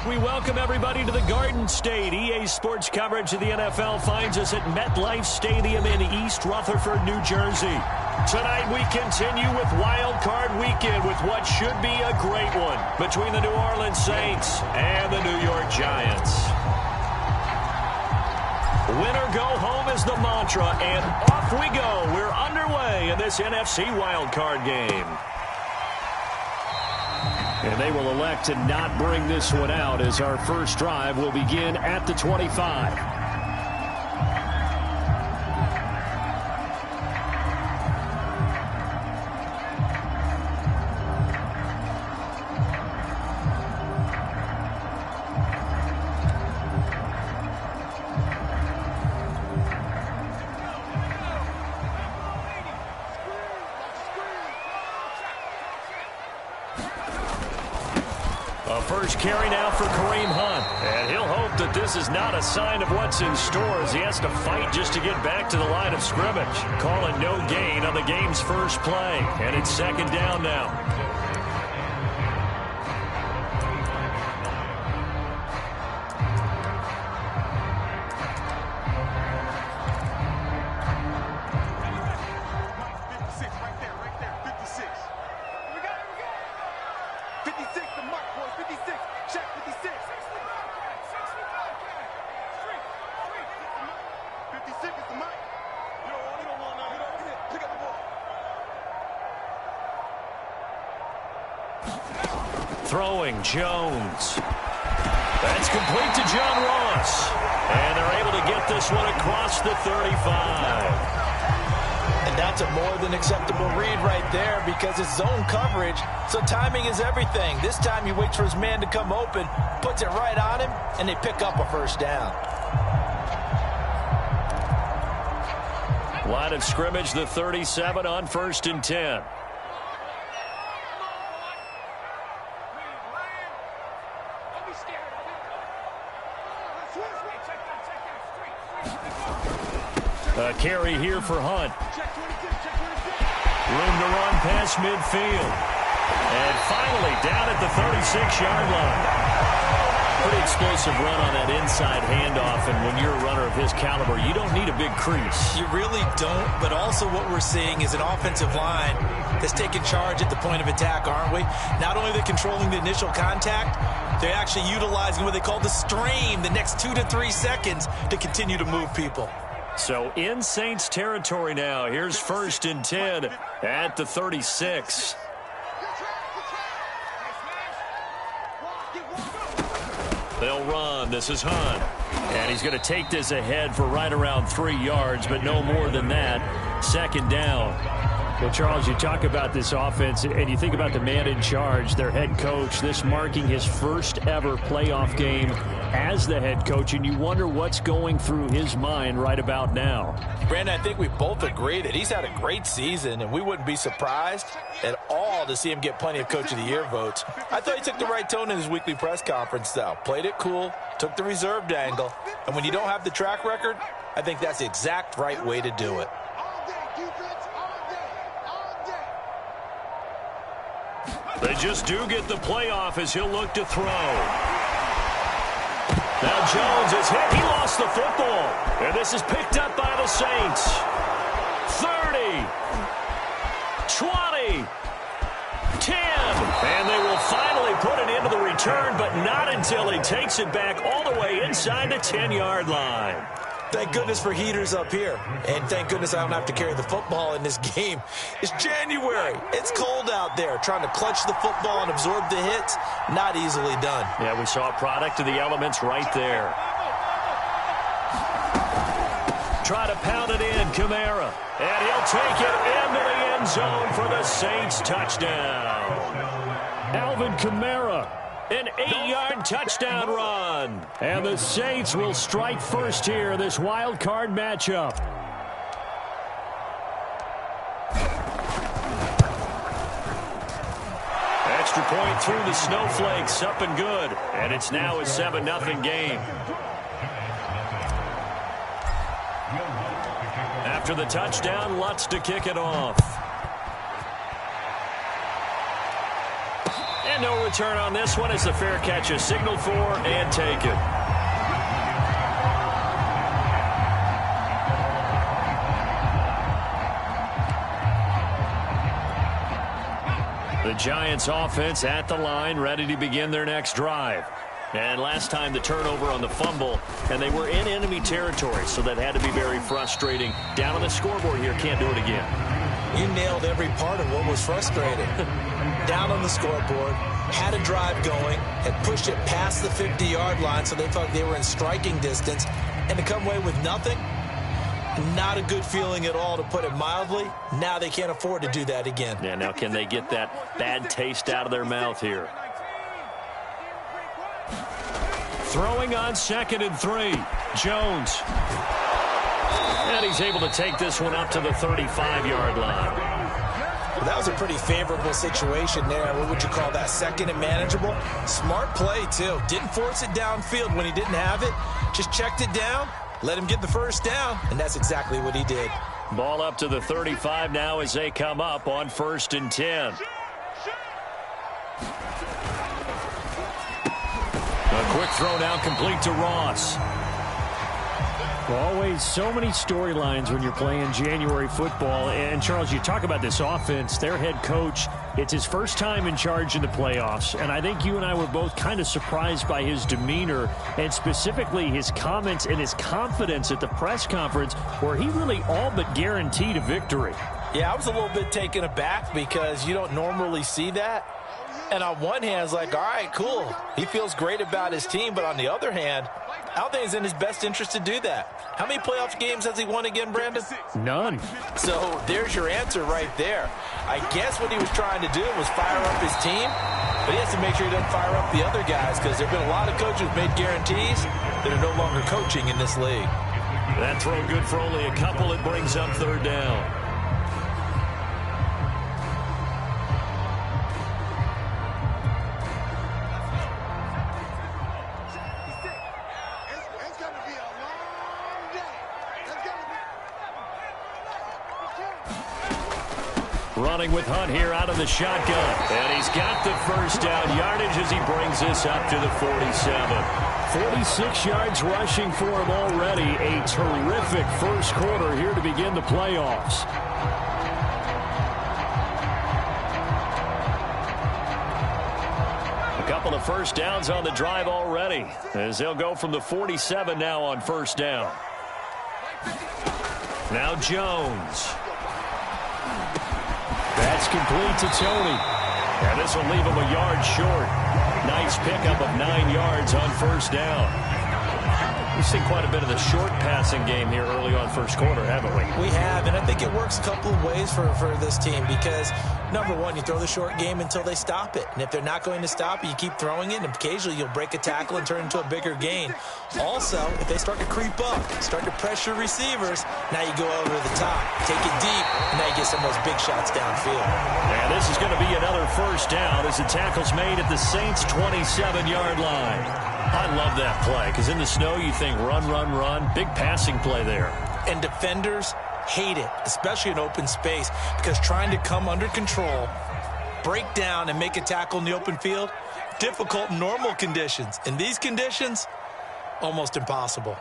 We welcome everybody to the Garden State. EA Sports coverage of the NFL finds us at MetLife Stadium in East Rutherford, New Jersey. Tonight we continue with Wild Card Weekend with what should be a great one between the New Orleans Saints and the New York Giants. Winner go home is the mantra, and off we go. We're underway in this NFC Wild Card game. And they will elect to not bring this one out as our first drive will begin at the 25. First carry now for Kareem Hunt. And he'll hope that this is not a sign of what's in store as he has to fight just to get back to the line of scrimmage. Calling no gain on the game's first play. And it's second down now. Throwing Jones. That's complete to John Ross. And they're able to get this one across the 35. And that's a more than acceptable read right there because it's zone coverage, so timing is everything. This time he waits for his man to come open, puts it right on him, and they pick up a first down. Line of scrimmage, the 37 on 1st and 10. A carry here for Hunt. Room to run past midfield. And finally down at the 36-yard line. Pretty explosive run on that inside handoff, and when you're a runner of his caliber, you don't need a big crease. You really don't, but also what we're seeing is an offensive line that's taking charge at the point of attack, aren't we? Not only are they controlling the initial contact, they're actually utilizing what they call the strain the next 2 to 3 seconds to continue to move people. So in Saints territory now. Here's 1st and 10 at the 36. They'll run. This is Hunt. And he's going to take this ahead for right around 3 yards, but no more than that. Second down. Well, Charles, you talk about this offense, and you think about the man in charge, their head coach, this marking his first ever playoff game as the head coach, and you wonder what's going through his mind right about now. Brandon, I think we both agree that he's had a great season, and we wouldn't be surprised at all to see him get plenty of Coach of the Year votes. I thought he took the right tone in his weekly press conference, though. Played it cool, took the reserved angle, and when you don't have the track record, I think that's the exact right way to do it. They just do get the playoff as he'll look to throw. Now Jones is hit. He lost the football. And this is picked up by the Saints. 30, 20, 10. And they will finally put it into the return, but not until he takes it back all the way inside the 10-yard line. Thank goodness for heaters up here. And thank goodness I don't have to carry the football in this game. It's January. It's cold out there. Trying to clutch the football and absorb the hits, not easily done. Yeah, we saw a product of the elements right there. Try to pound it in, Kamara. And he'll take it into the end zone for the Saints touchdown. Alvin Kamara. An 8-yard touchdown run. And the Saints will strike first here in this wild card matchup. Extra point through the snowflakes, up and good. And it's now a 7-0 game. After the touchdown, Lutz to kick it off. And no return on this one as the fair catch is signaled for and taken. The Giants offense at the line, ready to begin their next drive. And last time the turnover on the fumble, and they were in enemy territory, so that had to be very frustrating. Down on the scoreboard here, can't do it again. You nailed every part of what was frustrating. Down on the scoreboard, had a drive going, had pushed it past the 50-yard line, so they thought they were in striking distance, and to come away with nothing, not a good feeling at all, to put it mildly. Now they can't afford to do that again. Yeah, now can they get that bad taste out of their mouth here? Throwing on 2nd and 3. Jones. And he's able to take this one up to the 35-yard line. That was a pretty favorable situation there. What would you call that? Second and manageable? Smart play, too. Didn't force it downfield when he didn't have it. Just checked it down, let him get the first down, and that's exactly what he did. Ball up to the 35 now as they come up on 1st and 10. A quick throw now complete to Ross. Always so many storylines when you're playing January football. And, Charles, you talk about this offense, their head coach, it's his first time in charge in the playoffs. And I think you and I were both kind of surprised by his demeanor and specifically his comments and his confidence at the press conference where he really all but guaranteed a victory. Yeah, I was a little bit taken aback because you don't normally see that. And on one hand, it's like, all right, cool. He feels great about his team. But on the other hand, I don't think it's in his best interest to do that. How many playoff games has he won again, Brandon? None. So there's your answer right there. I guess what he was trying to do was fire up his team, but he has to make sure he doesn't fire up the other guys because there have been a lot of coaches who've made guarantees that are no longer coaching in this league. That throw good for only a couple. It brings up 3rd down. Running with Hunt here out of the shotgun. And he's got the first down yardage as he brings this up to the 47. 46 yards rushing for him already. A terrific first quarter here to begin the playoffs. A couple of first downs on the drive already as they'll go from the 47 now on 1st down. Now Jones. That's complete to Tony. And this will leave him a yard short. Nice pickup of 9 yards on 1st down. We've seen quite a bit of the short passing game here early on 1st quarter, haven't we? We have, and I think it works a couple of ways for this team because, number one, you throw the short game until they stop it. And if they're not going to stop it, you keep throwing it, and occasionally you'll break a tackle and turn it into a bigger gain. Also, if they start to creep up, start to pressure receivers, now you go over the top, take it deep, and now you get some of those big shots downfield. And this is going to be another 1st down as the tackle's made at the Saints' 27-yard line. I love that play because in the snow you think run, run, run. Big passing play there. And defenders hate it, especially in open space, because trying to come under control, break down, and make a tackle in the open field, difficult in normal conditions. In these conditions, almost impossible.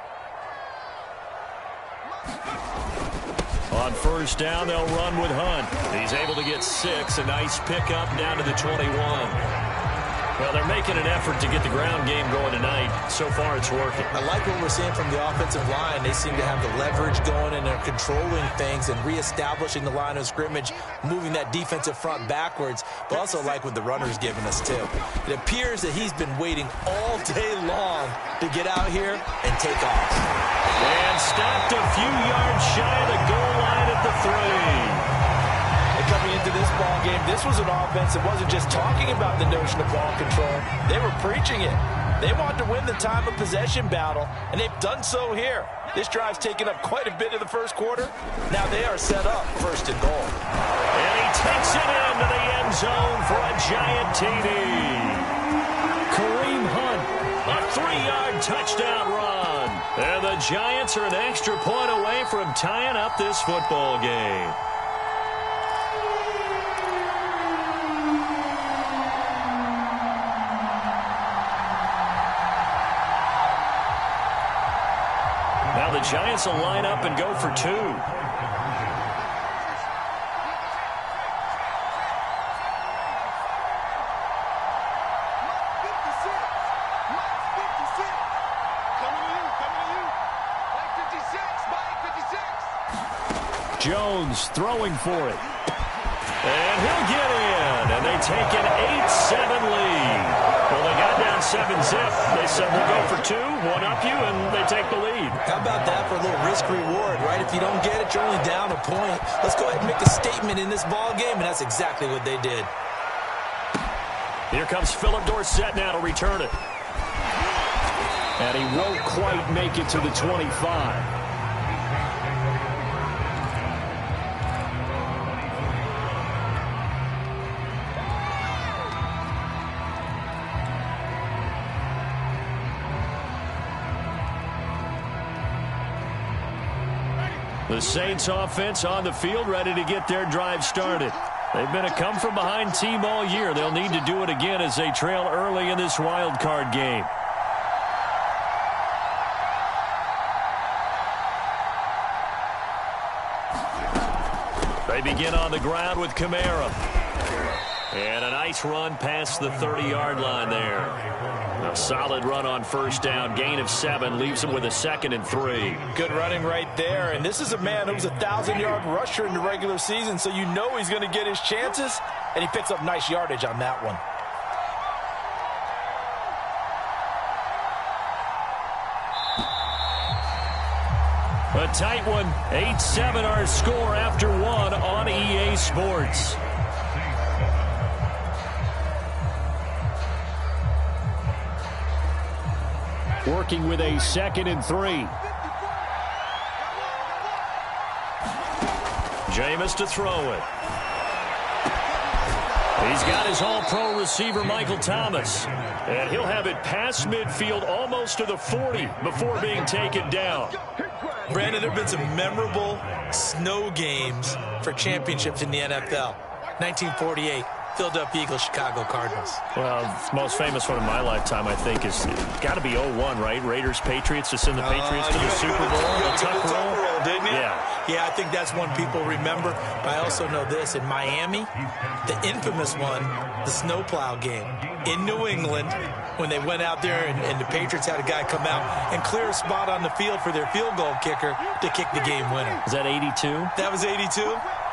On 1st down, they'll run with Hunt. He's able to get 6. A nice pickup down to the 21. Well, they're making an effort to get the ground game going tonight. So far, it's working. I like what we're seeing from the offensive line. They seem to have the leverage going, and they're controlling things and reestablishing the line of scrimmage, moving that defensive front backwards, but also like what the runner's giving us, too. It appears that he's been waiting all day long to get out here and take off. And stopped a few yards shy of the goal line at the 3. Coming into this ball game, this was an offense that wasn't just talking about the notion of ball control. They were preaching it. They wanted to win the time of possession battle, and they've done so here. This drive's taken up quite a bit of the 1st quarter. Now they are set up 1st and goal. And he takes it into the end zone for a giant TD. Kareem Hunt, a 3-yard touchdown run. And the Giants are an extra point away from tying up this football game. Giants will line up and go for two. Jones throwing for it. And he'll get in. And they take an 8-7 lead. Well, they got down 7-zip. They said, we'll go for two, one up you, and they take the lead. How about that for a little risk-reward, right? If you don't get it, you're only down a point. Let's go ahead and make a statement in this ball game, and that's exactly what they did. Here comes Philip Dorsett now to return it. And he won't quite make it to the 25. The Saints offense on the field, ready to get their drive started. They've been a come-from-behind team all year. They'll need to do it again as they trail early in this wild card game. They begin on the ground with Kamara. And a nice run past the 30-yard line there. A solid run on first down. Gain of 7 leaves him with a 2nd and 3. Good running right there. And this is a man who was a 1,000-yard rusher in the regular season, so you know he's going to get his chances, and he picks up nice yardage on that one. A tight one. 8-7 our score after one on EA Sports. Working with a 2nd and 3. Jameis to throw it. He's got his all-pro receiver, Michael Thomas. And he'll have it past midfield almost to the 40 before being taken down. Brandon, there have been some memorable snow games for championships in the NFL. 1948. Philadelphia Eagles, Chicago Cardinals. Well, the most famous one in my lifetime, I think, is got to be 01, right? Raiders, Patriots, to send the Patriots to the Super Bowl. The tuck roll, didn't you? Yeah, I think that's one people remember. But I also know this. In Miami, the infamous one, the snowplow game in New England, when they went out there and the Patriots had a guy come out and clear a spot on the field for their field goal kicker to kick the game winner. Is that 82? That was 82.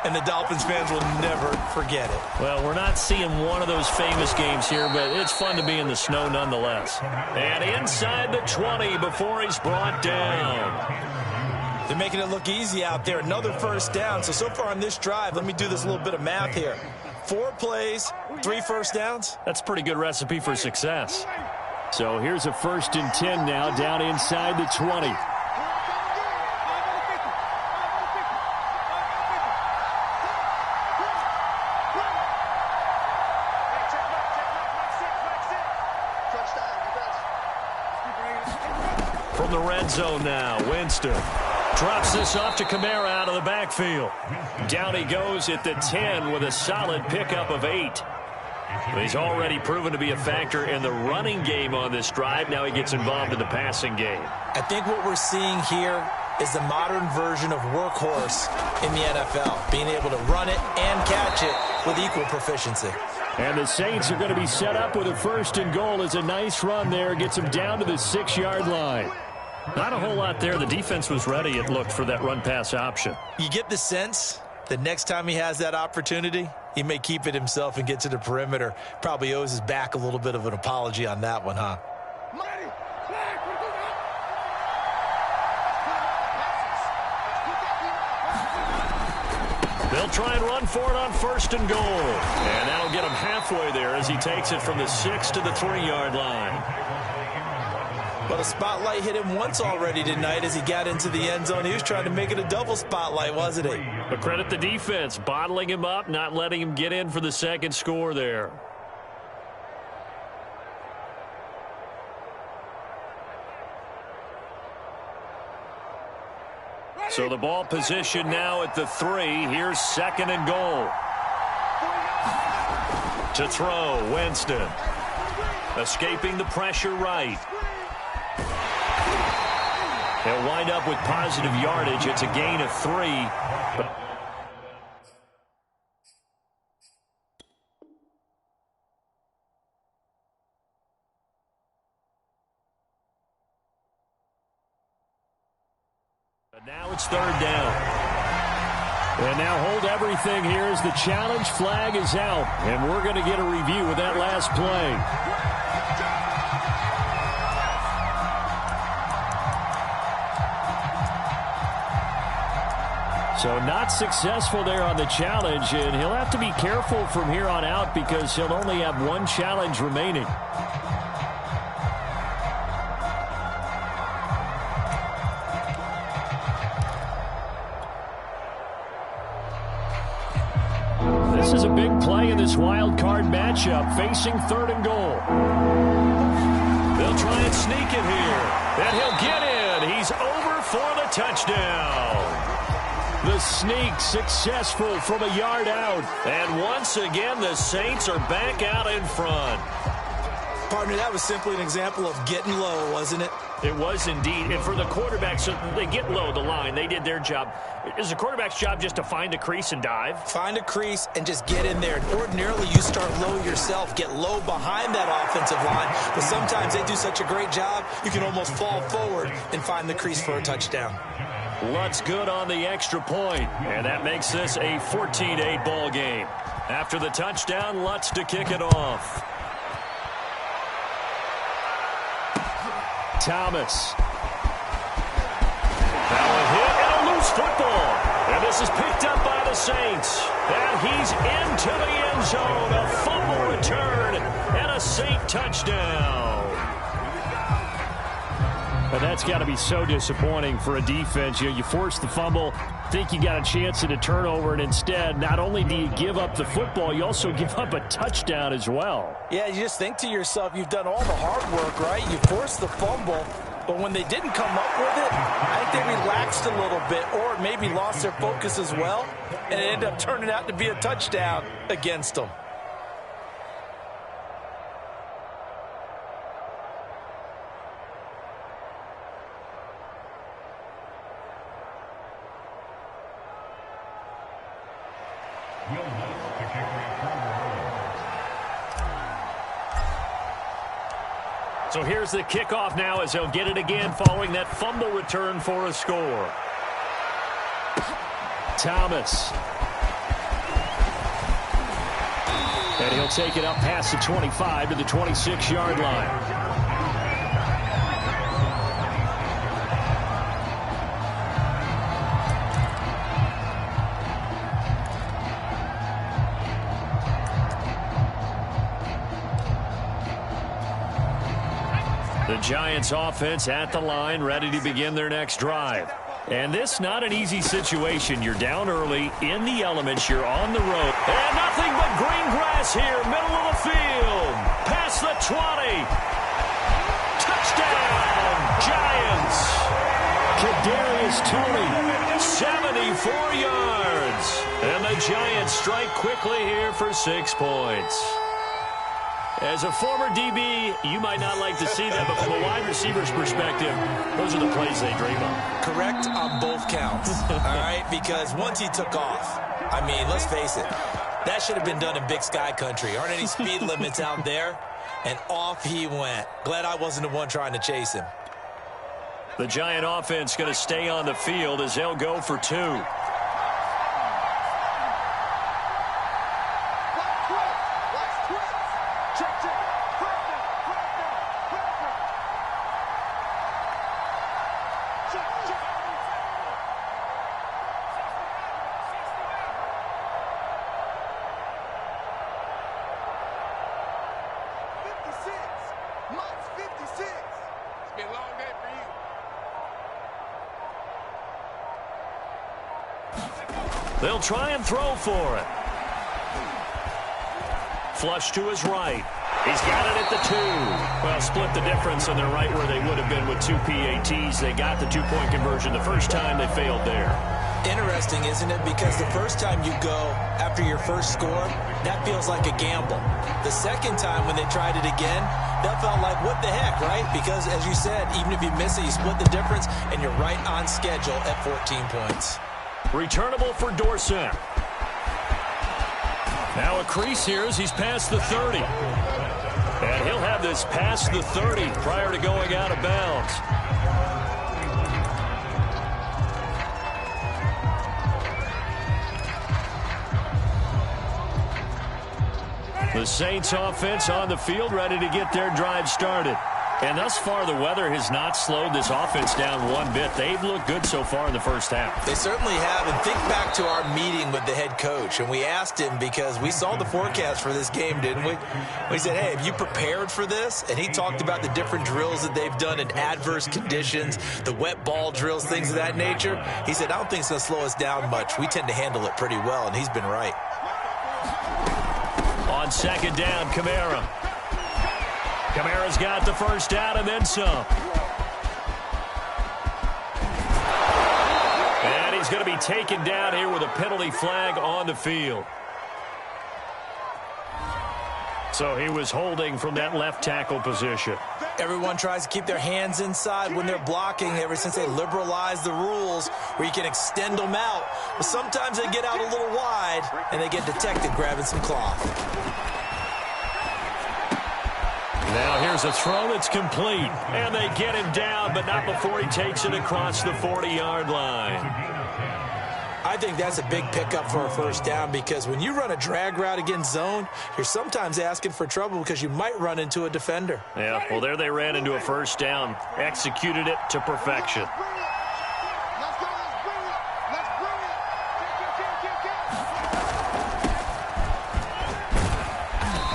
And the Dolphins fans will never forget it. Well, we're not seeing one of those famous games here, but it's fun to be in the snow nonetheless. And inside the 20 before he's brought down. They're making it look easy out there. Another first down. So far on this drive, let me do this little bit of math here. 4 plays, 3 first downs. That's a pretty good recipe for success. So here's a 1st and 10 now down inside the 20. From the red zone now, Winston drops this off to Kamara out of the backfield. Down he goes at the 10 with a solid pickup of 8. He's already proven to be a factor in the running game on this drive. Now he gets involved in the passing game. I think what we're seeing here is the modern version of workhorse in the NFL, being able to run it and catch it with equal proficiency. And the Saints are going to be set up with a 1st and goal as a nice run there. Gets them down to the 6-yard line. Not a whole lot there. The defense was ready, it looked, for that run-pass option. You get the sense that next time he has that opportunity, he may keep it himself and get to the perimeter. Probably owes his back a little bit of an apology on that one, huh? They'll try and run for it on 1st and goal. And that'll get him halfway there as he takes it from the 6 to the 3-yard line. But a spotlight hit him once already tonight as he got into the end zone. He was trying to make it a double spotlight, wasn't he? But credit the defense, bottling him up, not letting him get in for the 2nd score there. So the ball position now at the 3. Here's 2nd and goal. To throw, Winston. They'll wind up with positive yardage. It's a gain of 3. But now it's 3rd down. And now hold everything here as the challenge flag is out. And we're going to get a review of that last play. So not successful there on the challenge, and he'll have to be careful from here on out because he'll only have 1 challenge remaining. This is a big play in this wild card matchup, facing 3rd and goal. They'll try and sneak it here, and he'll get in. He's over for the touchdown. The sneak successful from a yard out. And once again, the Saints are back out in front. Partner, that was simply an example of getting low, wasn't it? It was indeed. And for the quarterbacks, so they get low the line. They did their job. Is the quarterback's job just to find a crease and dive? Find a crease and just get in there. Ordinarily, you start low yourself, get low behind that offensive line. But sometimes they do such a great job, you can almost fall forward and find the crease for a touchdown. Lutz good on the extra point, and that makes this a 14-8 ball game. After the touchdown, Lutz to kick it off. Thomas. Now a hit and a loose football. And this is picked up by the Saints. And he's into the end zone. A fumble return and a Saint touchdown. But that's got to be so disappointing for a defense. You force the fumble, think you got a chance at a turnover, and instead, not only do you give up the football, you also give up a touchdown as well. Yeah, you just think to yourself, you've done all the hard work, right? You forced the fumble, but when they didn't come up with it, I think they relaxed a little bit or maybe lost their focus as well, and it ended up turning out to be a touchdown against them. So here's the kickoff now as he'll get it again following that fumble return for a score. Thomas. And he'll take it up past the 25 to the 26-yard line. The Giants offense at the line, ready to begin their next drive. And this not an easy situation. You're down early, in the elements, you're on the road. And nothing but green grass here, middle of the field. Past the 20. Touchdown, Giants. Kadarius Toney, 74 yards. And the Giants strike quickly here for 6 points. As a former DB, you might not like to see that, but from a wide receiver's perspective, those are the plays they dream of. Correct on both counts, all right? Because once he took off, I mean, let's face it, that should have been done in Big Sky country. Aren't any speed limits out there? And off he went. Glad I wasn't the one trying to chase him. The Giant offense going to stay on the field as they'll go for 2. They'll try and throw for it. Flush to his right. He's got it at the 2. Well, split the difference, and they're right where they would have been with 2 PATs. They got the 2-point conversion the first time. They failed there. Interesting, isn't it? Because the first time you go after your first score, that feels like a gamble. The second time when they tried it again, that felt like, what the heck, right? Because, as you said, even if you miss it, you split the difference, and you're right on schedule at 14 points. Returnable for Dorset. Now a crease here as he's past the 30. And he'll have this past the 30 prior to going out of bounds. The Saints offense on the field, ready to get their drive started. And thus far, the weather has not slowed this offense down one bit. They've looked good so far in the first half. They certainly have. And think back to our meeting with the head coach. And we asked him, because we saw the forecast for this game, didn't we? We said, hey, have you prepared for this? And he talked about the different drills that they've done in adverse conditions, the wet ball drills, things of that nature. He said, I don't think it's going to slow us down much. We tend to handle it pretty well, and he's been right. On second down, Kamara. Kamara's got the first down and then some. And he's going to be taken down here with a penalty flag on the field. So he was holding from that left tackle position. Everyone tries to keep their hands inside when they're blocking ever since they liberalized the rules where you can extend them out. But sometimes they get out a little wide and they get detected grabbing some cloth. Now here's a throw that's complete. And they get him down, but not before he takes it across the 40-yard line. I think that's a big pickup for a first down, because when you run a drag route against zone, you're sometimes asking for trouble because you might run into a defender. Yeah, well, there they ran into a first down. Executed it to perfection.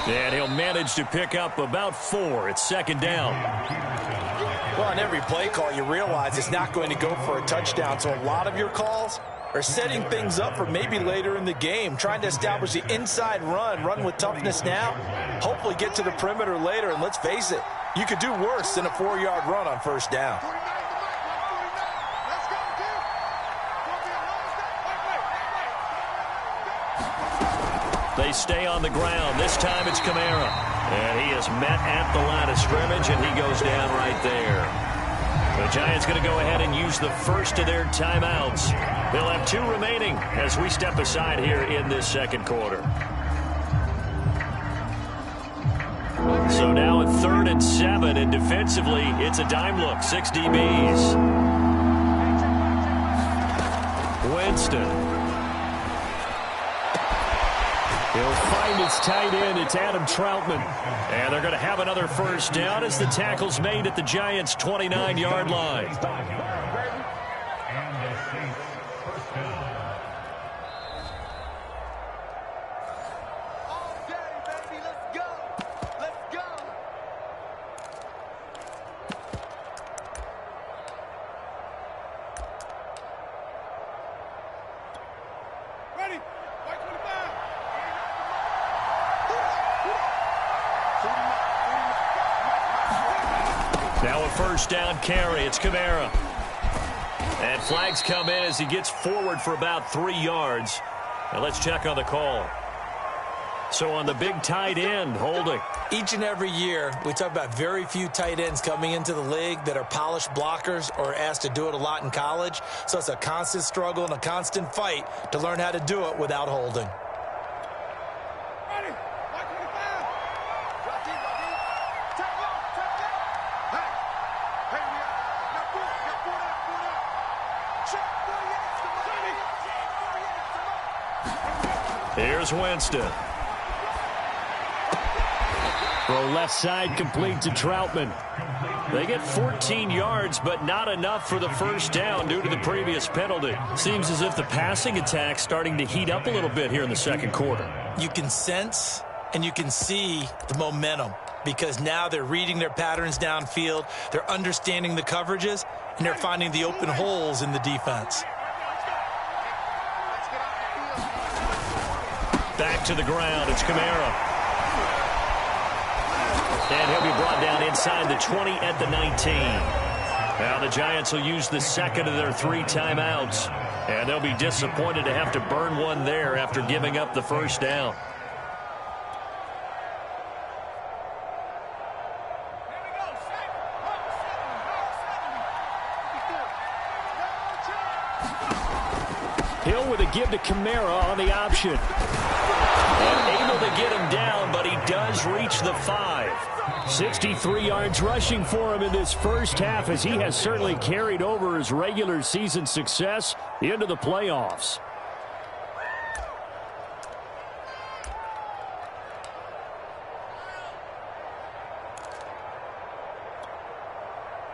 And he'll manage to pick up about 4. It's second down. Well, on every play call, you realize it's not going to go for a touchdown. So a lot of your calls are setting things up for maybe later in the game, trying to establish the inside run with toughness now, hopefully get to the perimeter later. And let's face it, you could do worse than a 4-yard run on first down. They stay on the ground. This time it's Kamara. And he is met at the line of scrimmage, and he goes down right there. The Giants going to go ahead and use the first of their timeouts. They'll have 2 remaining as we step aside here in this second quarter. So now at 3rd and 7, and defensively, it's a dime look. 6 DBs. Winston. He'll find his tight end. It's Adam Troutman. And they're going to have another first down as the tackle's made at the Giants' 29-yard line. Now a first down carry. It's Kamara. And flags come in as he gets forward for about 3 yards. Now let's check on the call. So on the big tight end, holding. Each and every year, we talk about very few tight ends coming into the league that are polished blockers or asked to do it a lot in college. So it's a constant struggle and a constant fight to learn how to do it without holding. Here's Winston. Throw left side complete to Troutman. They get 14 yards, but not enough for the first down due to the previous penalty. Seems as if the passing attack's starting to heat up a little bit here in the second quarter. You can sense and you can see the momentum, because now they're reading their patterns downfield, they're understanding the coverages, and they're finding the open holes in the defense. Back to the ground. It's Kamara. And he'll be brought down inside the 20 at the 19. Now the Giants will use the second of their 3 timeouts. And they'll be disappointed to have to burn one there after giving up the first down. Hill with a give to Kamara on the option. And able to get him down, but he does reach the 5. 63 yards rushing for him in this first half, as he has certainly carried over his regular season success into the playoffs.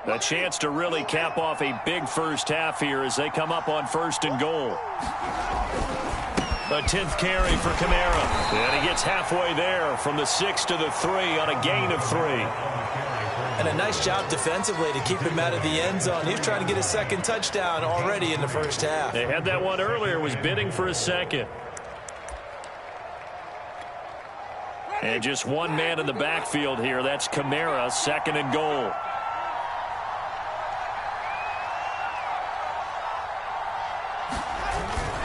A chance to really cap off a big first half here as they come up on 1st and goal. A 10th carry for Kamara. And he gets halfway there from the 6 to the 3 on a gain of 3. And a nice job defensively to keep him out of the end zone. He's trying to get his second touchdown already in the first half. They had that one earlier, was bidding for a second. And just one man in the backfield here. That's Kamara, 2nd and goal.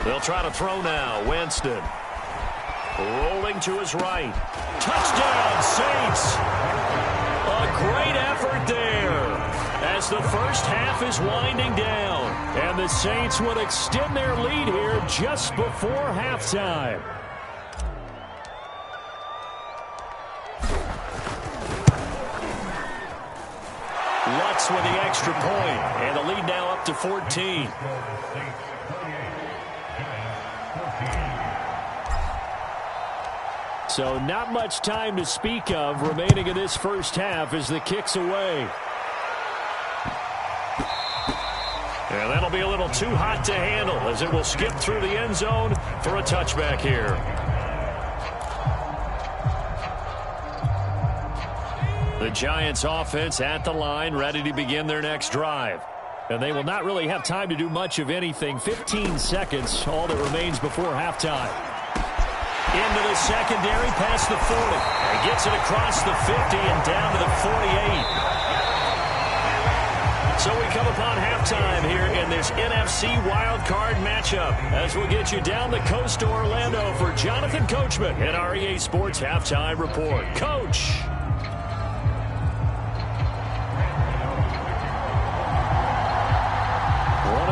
They'll try to throw now. Winston. Rolling to his right. Touchdown, Saints. A great effort there as the first half is winding down. And the Saints would extend their lead here just before halftime. Lutz with the extra point, and the lead now up to 14. So not much time to speak of remaining in this first half as the kick's away. And that'll be a little too hot to handle as it will skip through the end zone for a touchback here. The Giants offense at the line, ready to begin their next drive. And they will not really have time to do much of anything. 15 seconds, all that remains before halftime. Into the secondary, past the 40. And gets it across the 50 and down to the 48. So we come upon halftime here in this NFC wildcard matchup as we'll get you down the coast to Orlando for Jonathan Coachman in our EA Sports Halftime Report. Coach.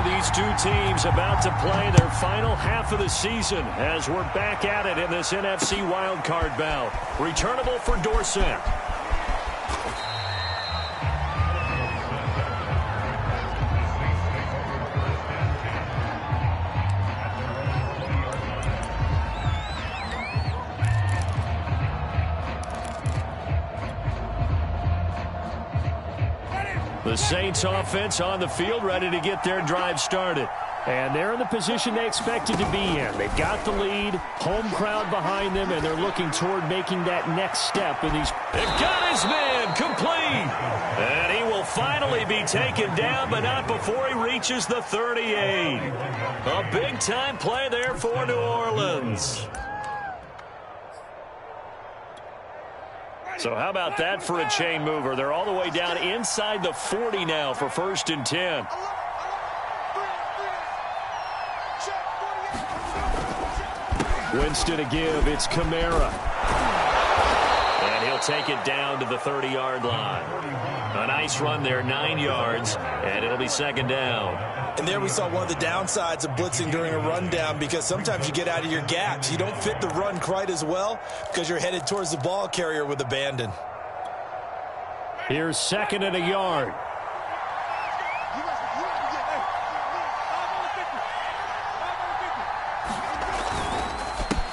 These two teams about to play their final half of the season as we're back at it in this NFC wildcard bout. Returnable for Dorsett. The Saints offense on the field, ready to get their drive started. And they're in the position they expected to be in. They've got the lead, home crowd behind them, and they're looking toward making that next step in these. They've got his man complete. And he will finally be taken down, but not before he reaches the 38. A big-time play there for New Orleans. So how about that for a chain mover? They're all the way down inside the 40 now for 1st and 10. Winston to give. It's Kamara. And he'll take it down to the 30-yard line. A nice run there, 9 yards, and it'll be 2nd down. And there we saw one of the downsides of blitzing during a rundown, because sometimes you get out of your gaps. You don't fit the run quite as well because you're headed towards the ball carrier with abandon. Here's 2nd and a yard.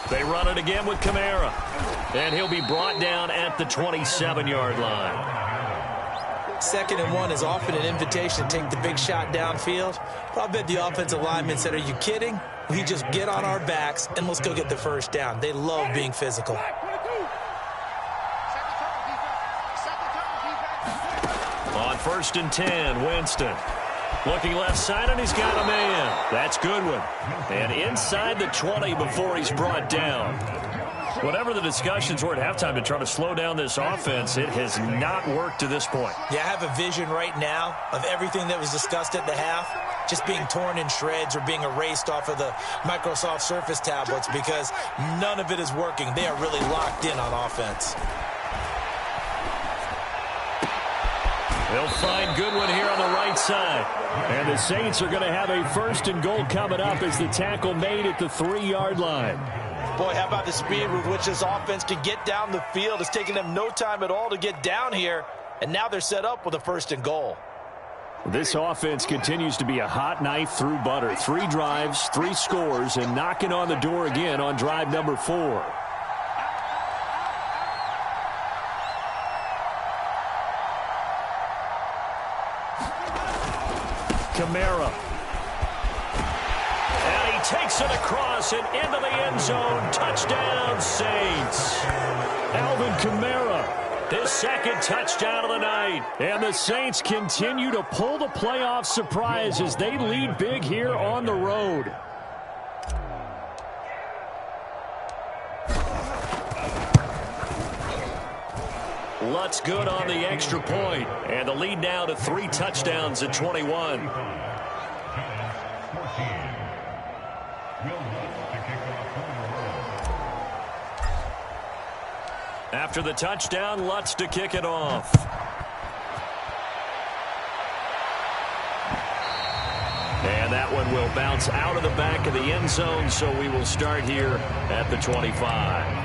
They run it again with Kamara. And he'll be brought down at the 27-yard line. 2nd and 1 is often an invitation to take the big shot downfield. But I bet the offensive lineman said, are you kidding? We just get on our backs and let's go get the first down. They love being physical. On 1st and 10, Winston. Looking left side, and he's got a man. That's Goodwin. And inside the 20 before he's brought down. Whatever the discussions were at halftime to try to slow down this offense, it has not worked to this point. Yeah, I have a vision right now of everything that was discussed at the half just being torn in shreds or being erased off of the Microsoft Surface tablets because none of it is working. They are really locked in on offense. They'll find Goodwin here on the right side. And the Saints are going to have a 1st and goal coming up as the tackle made at the 3-yard line. Boy, how about the speed with which this offense can get down the field? It's taking them no time at all to get down here, and now they're set up with a 1st and goal. This offense continues to be a hot knife through butter. 3 drives, 3 scores, and knocking on the door again on drive number 4. Kamara. And he takes it across and into the end zone. Touchdown, Saints. Alvin Kamara. His 2nd touchdown of the night. And the Saints continue to pull the playoff surprise as they lead big here on the road. Lutz good on the extra point. And the lead now to 3 touchdowns at 21. After the touchdown, Lutz to kick it off. And that one will bounce out of the back of the end zone, so we will start here at the 25.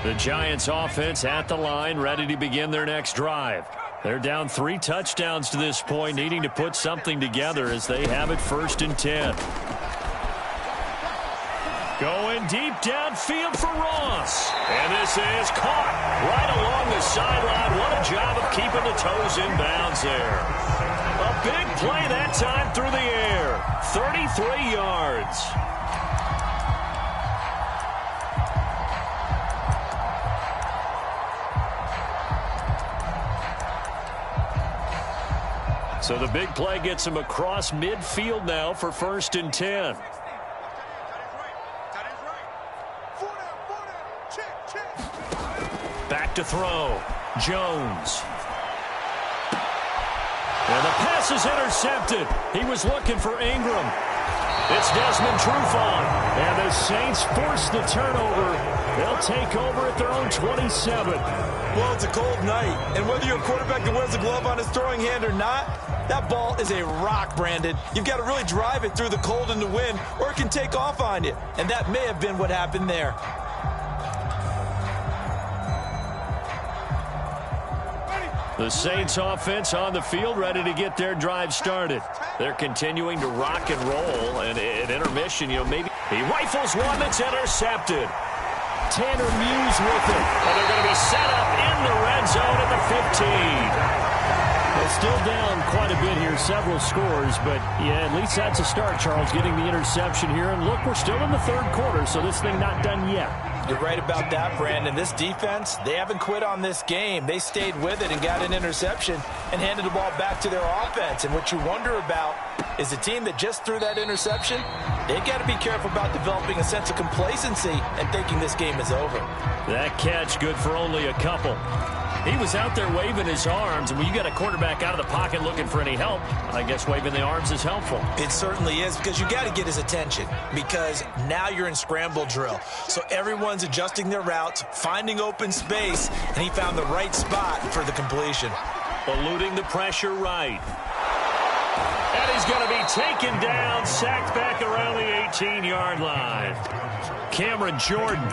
The Giants offense at the line, ready to begin their next drive. They're down 3 touchdowns to this point, needing to put something together as they have it 1st and 10. Going deep downfield for Ross. And this is caught right along the sideline. What a job of keeping the toes in bounds there. A big play that time through the air. 33 yards. So the big play gets him across midfield now for 1st and 10. Back to throw. Jones. And the pass is intercepted. He was looking for Ingram. It's Desmond Trufant. And the Saints force the turnover. They'll take over at their own 27. Well, it's a cold night, and whether you're a quarterback that wears a glove on his throwing hand or not, that ball is a rock, Brandon. You've got to really drive it through the cold and the wind, or it can take off on you. And that may have been what happened there. The Saints offense on the field, ready to get their drive started. They're continuing to rock and roll, and at intermission, maybe he rifles one that's intercepted. Tanner Muse with it. And they're going to be set up in the red zone at the 15. They're still down quite a bit here, several scores, but yeah, at least that's a start, Charles, getting the interception here. And look, we're still in the 3rd quarter, so this thing not done yet. You're right about that, Brandon. This defense, they haven't quit on this game. They stayed with it and got an interception and handed the ball back to their offense. And what you wonder about is the team that just threw that interception, they've got to be careful about developing a sense of complacency and thinking this game is over. That catch good for only a couple. He was out there waving his arms, and when you got a quarterback out of the pocket looking for any help, I guess waving the arms is helpful. It certainly is, because you got to get his attention, because now you're in scramble drill. So everyone's adjusting their routes, finding open space, and he found the right spot for the completion. Eluding the pressure right. And he's going to be taken down, sacked back around the 18-yard line. Cameron Jordan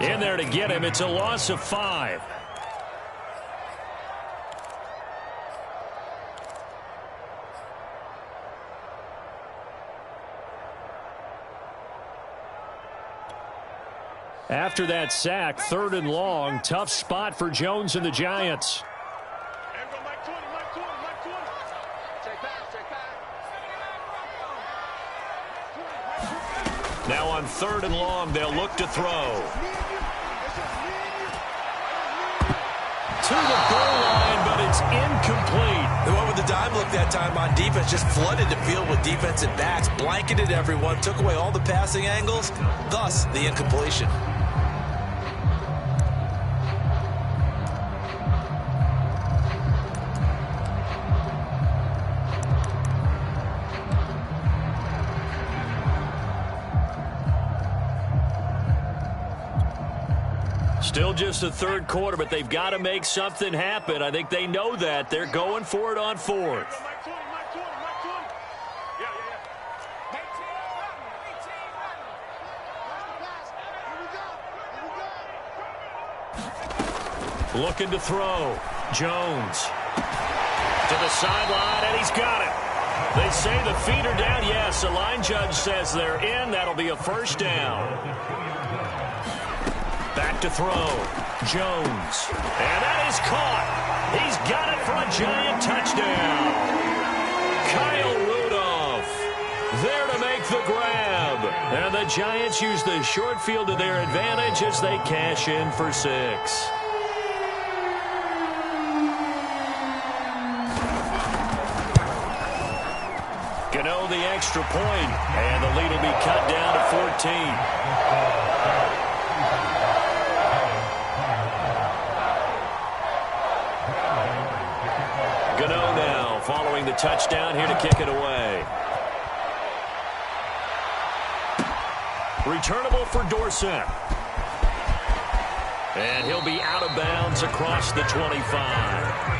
in there to get him. It's a loss of 5. After that sack, 3rd and long, tough spot for Jones and the Giants. Now on 3rd and long, they'll look to throw. To the on defense just flooded the field with defensive backs, blanketed everyone, took away all the passing angles, thus the incompletion. Still just the third quarter, but they've got to make something happen. I think they know that. They're going for it on fourth. Looking to throw. Jones to the sideline, and he's got it. They say the feet are down. Yes, the line judge says they're in. That'll be a first down. Back to throw. Jones. And that is caught. He's got it for a giant touchdown. Kyle Rudolph there to make the grab. And the Giants use the short field to their advantage as they cash in for 6. Gano the extra point, and the lead will be cut down to 14. Gano now following the touchdown here to kick it away. Returnable for Dorsett. And he'll be out of bounds across the 25.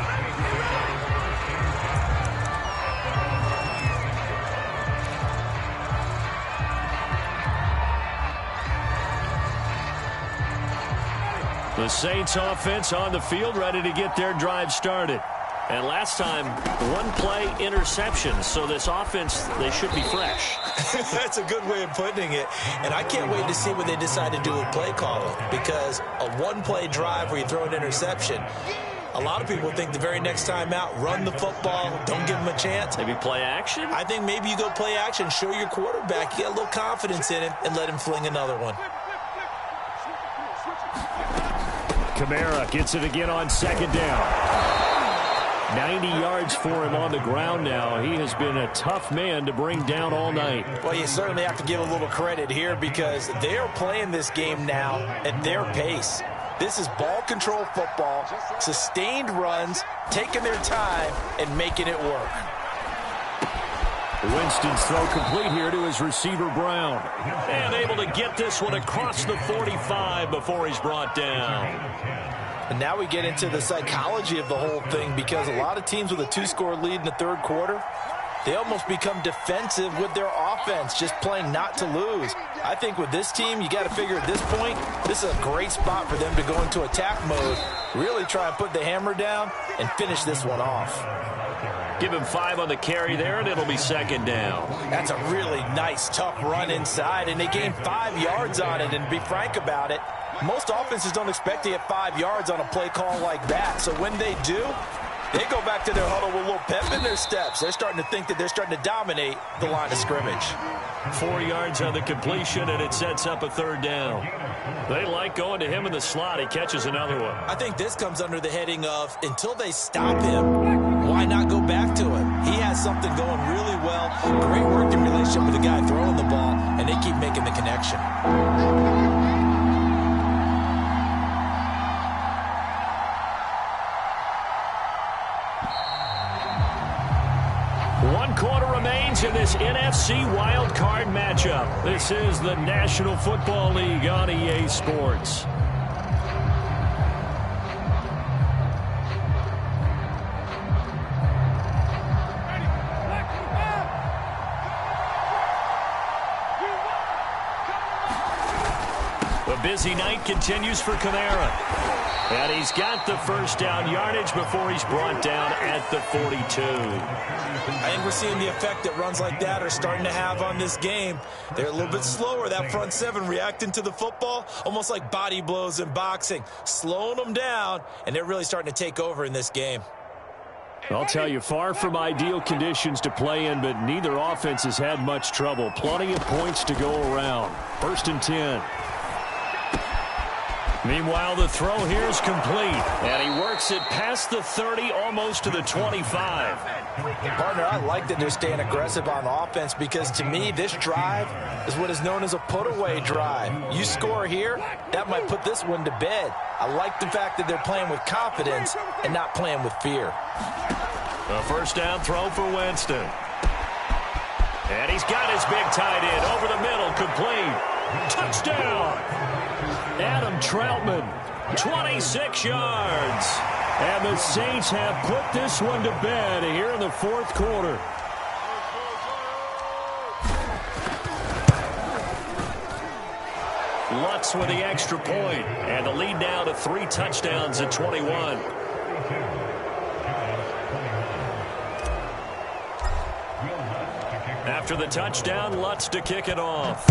The Saints offense on the field, ready to get their drive started. And last time, one-play interception. So this offense, they should be fresh. That's a good way of putting it. And I can't wait to see what they decide to do with play calling. Because a one-play drive where you throw an interception, a lot of people think the very next time out, run the football, don't give them a chance. Maybe play action? I think maybe you go play action, show your quarterback, you get a little confidence in him, and let him fling another one. Kamara gets it again on second down. 90 yards for him on the ground now. He has been a tough man to bring down all night. Well, you certainly have to give a little credit here because they are playing this game now at their pace. This is ball control football, sustained runs, taking their time, and making it work. Winston's throw complete here to his receiver, Brown. And able to get this one across the 45 before he's brought down. And now we get into the psychology of the whole thing because a lot of teams with a 2-score lead in the third quarter, they almost become defensive with their offense, just playing not to lose. I think with this team, you got to figure at this point, this is a great spot for them to go into attack mode, really try and put the hammer down and finish this one off. Give him 5 on the carry there, and it'll be second down. That's a really nice, tough run inside, and they gained 5 yards on it. And to be frank about it, most offenses don't expect to get 5 yards on a play call like that. So when they do, they go back to their huddle with a little pep in their steps. They're starting to think that they're starting to dominate the line of scrimmage. 4 yards on the completion, and it sets up a third down. They like going to him in the slot. He catches another one. I think this comes under the heading of until they stop him, why not go back to him? He has something going really well. Great working relationship with the guy throwing the ball, and they keep making the connection. One quarter remains in this NFC wildcard matchup. This is the National Football League on EA Sports. The busy night continues for Kamara. And he's got the first down yardage before he's brought down at the 42. I think we're seeing the effect that runs like that are starting to have on this game. They're a little bit slower, that front seven reacting to the football, almost like body blows in boxing, slowing them down, and they're really starting to take over in this game. I'll tell you, far from ideal conditions to play in, but neither offense has had much trouble. Plenty of points to go around. 1st and 10. Meanwhile, the throw here is complete. And he works it past the 30, almost to the 25. Partner, I like that they're staying aggressive on offense because, to me, this drive is what is known as a put-away drive. You score here, that might put this one to bed. I like the fact that they're playing with confidence and not playing with fear. A first down throw for Winston. And he's got his big tight end over the middle, complete. Touchdown! Adam Troutman, 26 yards. And the Saints have put this one to bed here in the fourth quarter. Lutz with the extra point, and the lead now to 3 touchdowns at 21. After the touchdown, Lutz to kick it off.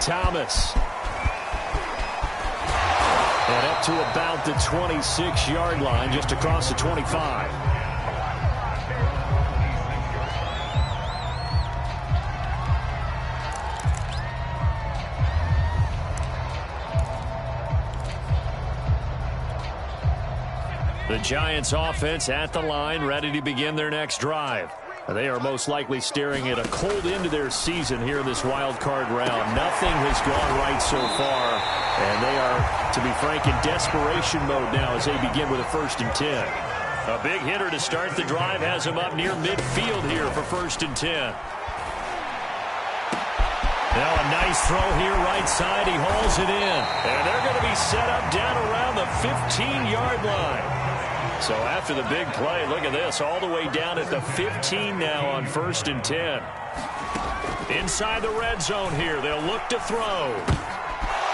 Thomas. And up to about the 26-yard line, just across the 25. The Giants offense at the line, ready to begin their next drive. They are most likely staring at a cold end to their season here in this wild card round. Nothing has gone right so far, and they are, to be frank, in desperation mode now as they begin with a 1st and 10. A big hitter to start the drive has him up near midfield here for 1st and 10. Now a nice throw here right side. He hauls it in, and they're going to be set up down around the 15-yard line. So after the big play, look at this, all the way down at the 15 now on 1st and 10. Inside the red zone here, they'll look to throw.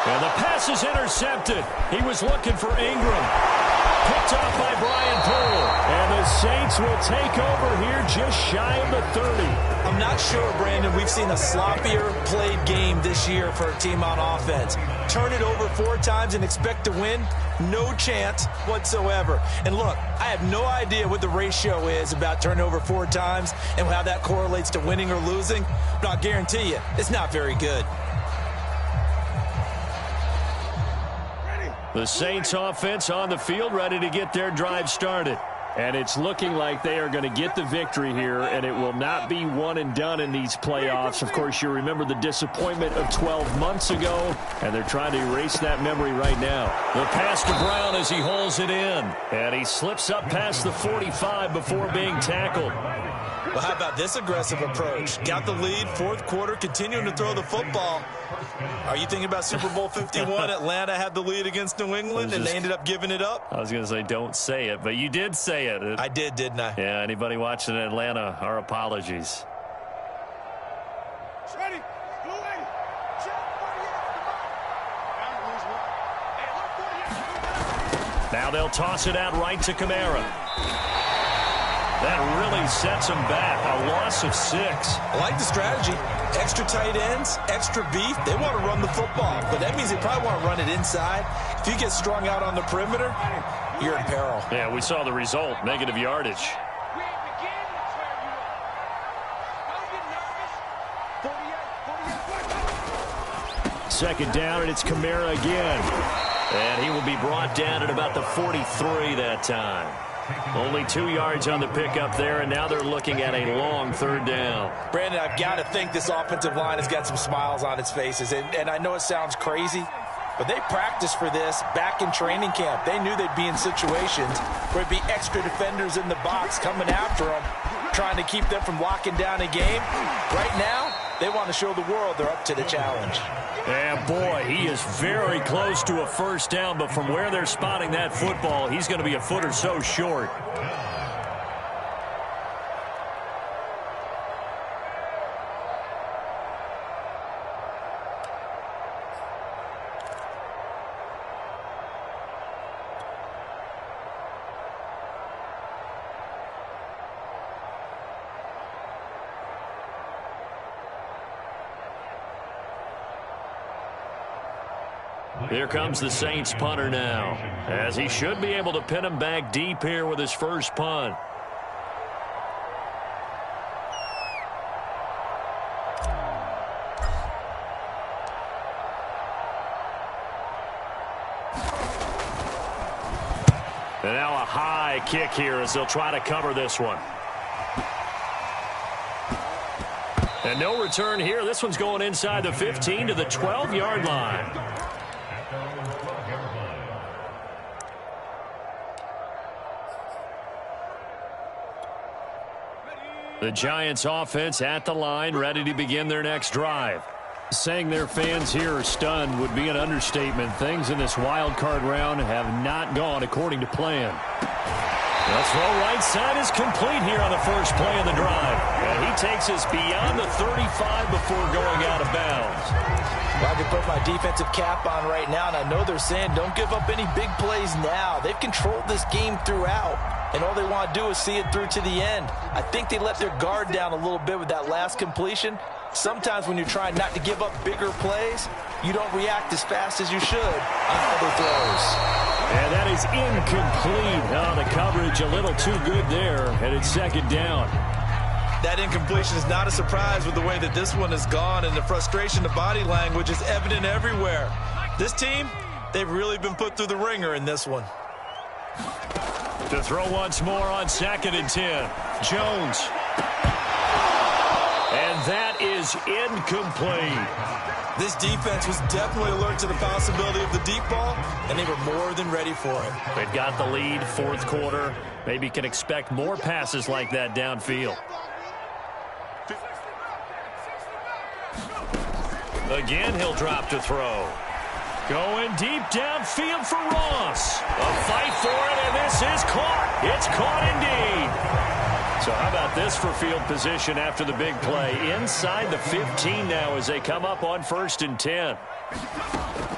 And the pass is intercepted. He was looking for Ingram. Picked off by Brian Poole. And the Saints will take over here just shy of the 30. I'm not sure, Brandon, we've seen a sloppier played game this year for a team on offense. Turn it over 4 times and expect to win? No chance whatsoever. And look, I have no idea what the ratio is about turning over 4 times and how that correlates to winning or losing, but I'll guarantee you, it's not very good. The Saints offense on the field, ready to get their drive started. And it's looking like they are going to get the victory here, and it will not be one and done in these playoffs. Of course, you remember the disappointment of 12 months ago, and they're trying to erase that memory right now. The pass to Brown as he hauls it in, and he slips up past the 45 before being tackled. Well, how about this aggressive approach? Got the lead, 4th quarter, continuing to throw the football. Are you thinking about Super Bowl 51? Atlanta had the lead against New England, and they ended up giving it up? I was going to say don't say it, but you did say it. I did, didn't I? Yeah, anybody watching Atlanta, our apologies. Now they'll toss it out right to Kamara. That really sets them back. A loss of 6. I like the strategy. Extra tight ends, extra beef. They want to run the football, but that means they probably want to run it inside. If you get strung out on the perimeter, you're in peril. Yeah, we saw the result. Negative yardage. Second down, and it's Kamara again. And he will be brought down at about the 43 that time. Only 2 yards on the pickup there, and now they're looking at a long 3rd down. Brandon, I've got to think this offensive line has got some smiles on its faces. And I know it sounds crazy, but they practiced for this back in training camp. They knew they'd be in situations where it'd be extra defenders in the box coming after them, trying to keep them from locking down a game. Right now, they want to show the world they're up to the challenge. And boy, he is very close to a 1st down, but from where they're spotting that football, he's going to be a foot or so short. Here comes the Saints punter now, as he should be able to pin him back deep here with his first punt. And now a high kick here as they'll try to cover this one. And no return here. This one's going inside the 15 to the 12-yard line. The Giants offense at the line, ready to begin their next drive. Saying their fans here are stunned would be an understatement. Things in this wild card round have not gone according to plan. The throw right side is complete here on the first play of the drive. And he takes us beyond the 35 before going out of bounds. Well, I can put my defensive cap on right now, and I know they're saying don't give up any big plays now. They've controlled this game throughout, and all they want to do is see it through to the end. I think they let their guard down a little bit with that last completion. Sometimes when you're trying not to give up bigger plays, you don't react as fast as you should on other throws. And that is incomplete. Oh, the coverage a little too good there, and it's second down. That incompletion is not a surprise with the way that this one has gone, and the frustration, the body language is evident everywhere. This team, they've really been put through the ringer in this one. To throw once more on 2nd and 10. Jones. And that is incomplete. This defense was definitely alert to the possibility of the deep ball, and they were more than ready for it. They've got the lead, fourth quarter. Maybe can expect more passes like that downfield. Again, he'll drop to throw. Going deep downfield for Ross. A fight for it, and this is caught. It's caught indeed. So how about this for field position after the big play? Inside the 15 now as they come up on 1st and 10.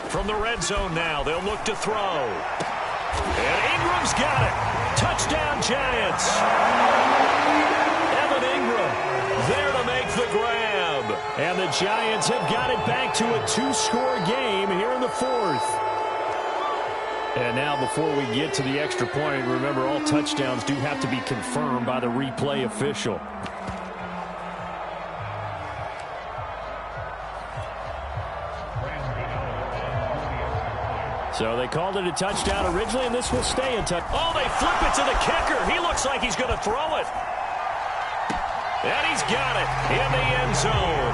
From the red zone now, they'll look to throw. And Ingram's got it. Touchdown, Giants. Evan Ingram there to make the grab. And the Giants have got it back to a 2-score game here in the 4th. And now before we get to the extra point, remember all touchdowns do have to be confirmed by the replay official. So they called it a touchdown originally, and this will stay a touchdown. Oh, they flip it to the kicker. He looks like he's going to throw it. And he's got it in the end zone.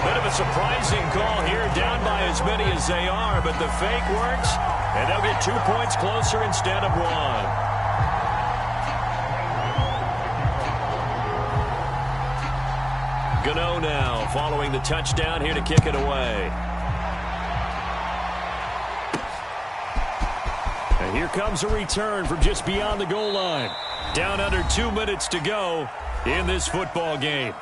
Bit of a surprising call here, down by as many as they are, but the fake works, and they'll get 2 points closer instead of 1. Gano now following the touchdown here to kick it away. And here comes a return from just beyond the goal line. Down under 2 minutes to go in this football game.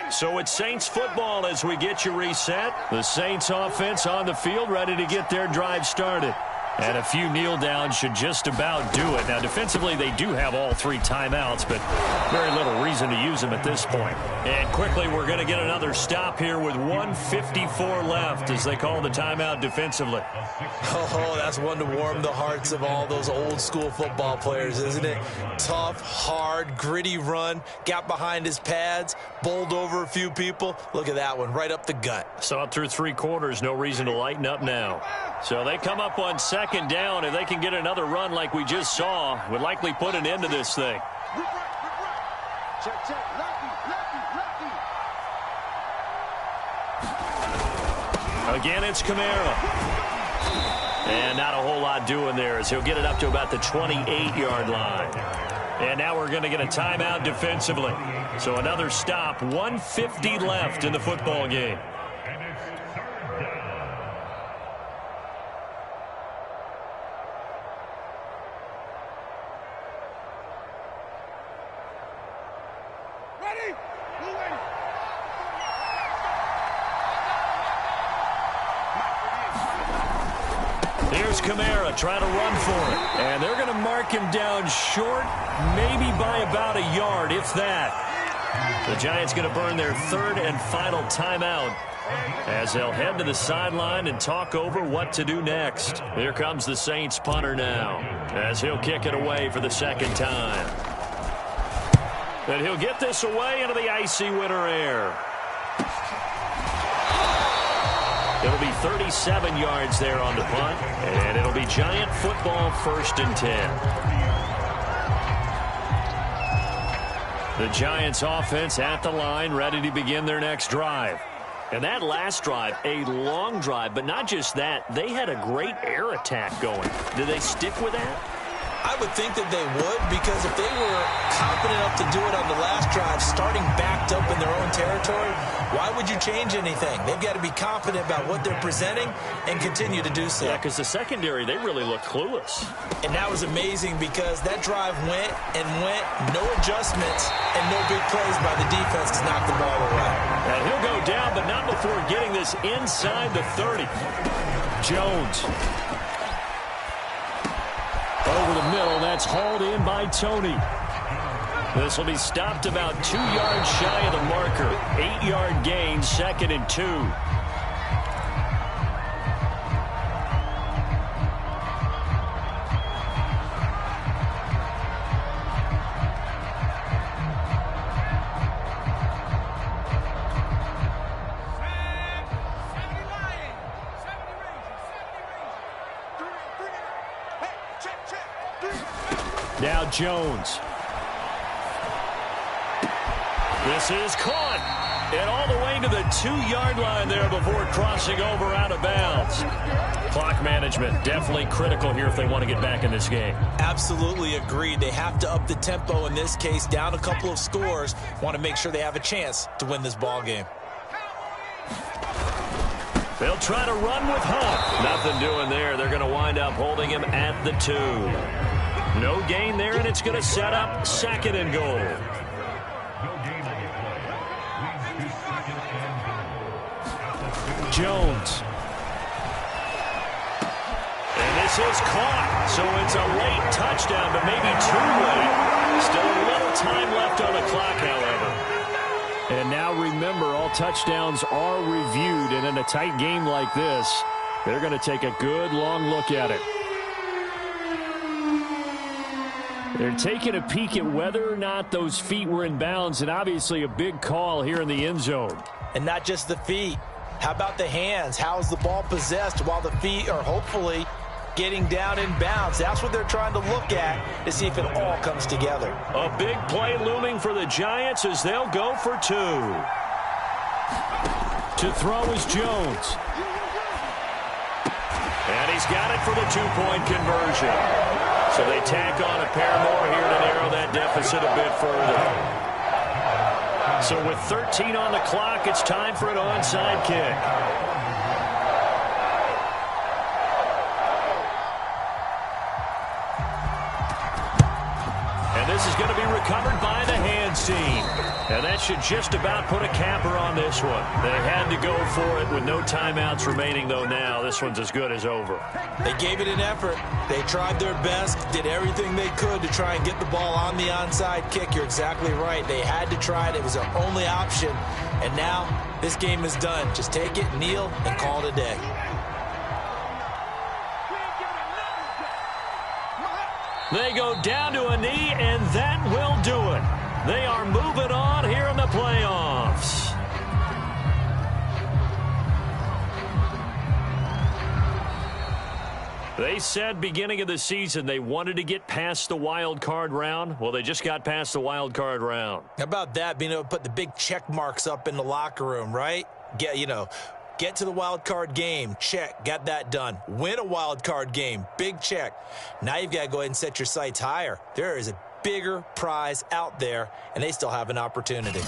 So it's Saints football as we get you reset. The Saints offense on the field ready to get their drive started. And a few kneel downs should just about do it. Now, defensively, they do have all 3 timeouts, but very little reason to use them at this point. And quickly, we're going to get another stop here with 1:54 left as they call the timeout defensively. Oh, that's one to warm the hearts of all those old school football players, isn't it? Tough, hard, gritty run, got behind his pads, bowled over a few people. Look at that one, right up the gut. Saw it through 3 quarters, no reason to lighten up now. So they come up on 2nd down. If they can get another run like we just saw, would likely put an end to this thing. Again, it's Kamara. And not a whole lot doing there as he'll get it up to about the 28-yard line. And now we're going to get a timeout defensively. So another stop, 1:50 left in the football game. Here's Kamara trying to run for it. And they're going to mark him down short, maybe by about a yard, if that. The Giants going to burn their 3rd and final timeout as they'll head to the sideline and talk over what to do next. Here comes the Saints punter now as he'll kick it away for the 2nd time. And he'll get this away into the icy winter air. It'll be 37 yards there on the punt, and it'll be Giant football, 1st and 10. The Giants offense at the line, ready to begin their next drive. And that last drive, a long drive, but not just that, they had a great air attack going. Do they stick with that? I would think that they would, because if they were confident enough to do it on the last drive, starting backed up in their own territory, why would you change anything? They've got to be confident about what they're presenting and continue to do so. Yeah, because the secondary, they really looked clueless. And that was amazing because that drive went and went, no adjustments, and no big plays by the defense to knock the ball away. And he'll go down, but not before getting this inside the 30. Jones. Over the middle, that's hauled in by Tony. This will be stopped about 2 yards shy of the marker. 8-yard gain, 2nd and 2. Now Jones. This is caught. And all the way to the 2-yard line there before crossing over out of bounds. Clock management definitely critical here if they want to get back in this game. Absolutely agreed. They have to up the tempo in this case, down a couple of scores. Want to make sure they have a chance to win this ball game. They'll try to run with Hunt. Nothing doing there. They're going to wind up holding him at the 2. No gain there, and it's going to set up 2nd and goal. Jones. And this is caught. So it's a late touchdown, but maybe too late. Still a little time left on the clock, however. And now remember, all touchdowns are reviewed, and in a tight game like this, they're going to take a good long look at it. They're taking a peek at whether or not those feet were in bounds, and obviously a big call here in the end zone. And not just the feet. How about the hands? How's the ball possessed while the feet are hopefully getting down in bounds? That's what they're trying to look at to see if it all comes together. A big play looming for the Giants as they'll go for 2. To throw is Jones. And he's got it for the 2-point conversion. So they tack on a pair more here to narrow that deficit a bit further. So with 13 on the clock, it's time for an onside kick. And this is going to be recovered by the hands team. And that should just about put a capper on this one. They had to go for it with no timeouts remaining, though now this one's as good as over. They gave it an effort. They tried their best, did everything they could to try and get the ball on the onside kick. You're exactly right. They had to try it. It was their only option. And now this game is done. Just take it, kneel, and call it a day. They go down to a knee, and that will do it. They are moving on here in the playoffs. They said beginning of the season they wanted to get past the wild card round. Well, they just got past the wild card round. How about that, being able to put the big check marks up in the locker room, right? Get to the wild card game, check, got that done. Win a wild card game, big check. Now you've got to go ahead and set your sights higher. There is a bigger prize out there, and they still have an opportunity.